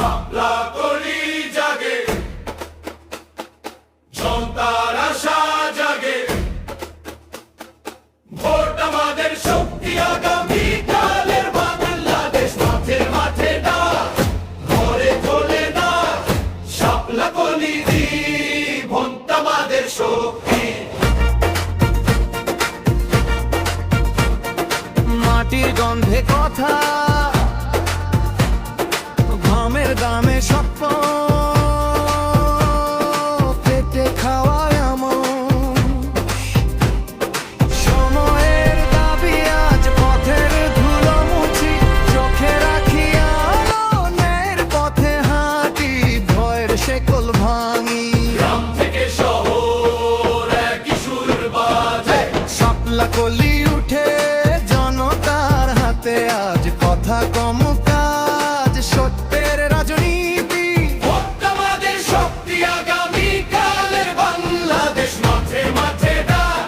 শাপলা কলি জাগে, জনতার আশা জাগে, ভোট আমাদের শক্তি, আগামী কালের বাংলাদেশ। মাঠে মাঠে ডাক, ঘরে তোলে না, শাপলা কলি ভোট আমাদের শক্তি। মাটির গন্ধে কথা, ঘামের দামে স্বপ্ন, পেটে খাওয়া এমন সময়ের দাবি। আজ পথের ধুলো মুছি, চোখে রাখি আলো, ন্যায়ের পথে হাঁটি, ভয়ের শেকল ভাঙি। গ্রাম থেকে শহর একই সুর বাজে, শাপলা কলি উঠে জনতার হাতে, আজ কথা কম কাজ, সত্যের রাজনীতি। ভোট আমাদের শক্তি, আগামী কালের বাংলাদেশ। মাঠে মাঠে ডাক,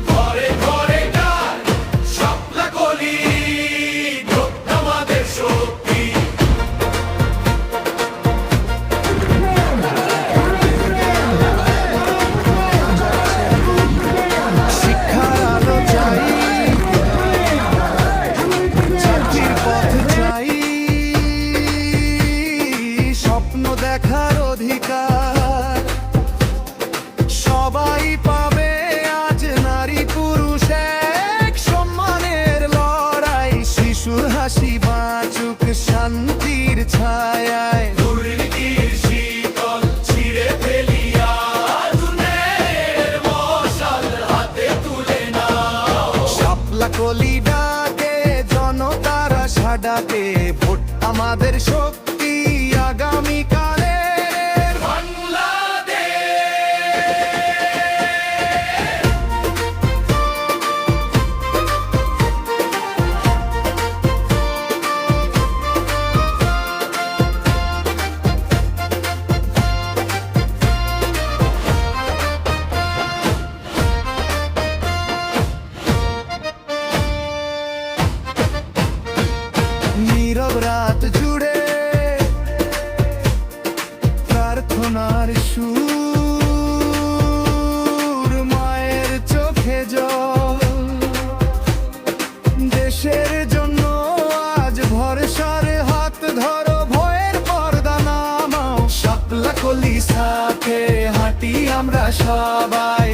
ঘরে ঘরে ডাক, শাপলা কলি ভোট আমাদের শক্তি। শিক্ষার আলো চাই, চাকরির পথ চাই, স্বপ্ন দেখার অধিকার সবাই পাবে। আজ নারী পুরুষ এক, সম্মানের লড়াই, শিশুর হাসি বাঁচুক শান্তির ছায়ায়। দুর্নীতির শিকল ছিঁড়ে ফেলি, আজ ন্যায়ের মশাল হাতে তুলে নাও। শাপলা কলি ডাকে, জনতার আশা ডাকে, ভোট আমাদের শক্তি, আগামী কালের বাংলাদেশ। নীরব রাত জুড়ে প্রার্থনার সুর, মায়ের চোখে জল, দেশের জন্য আজ ভরসার হাত ধরো, ভয়ের পর্দা নামাও। শাপলা কলি সাথে হাঁটি আমরা সবাই,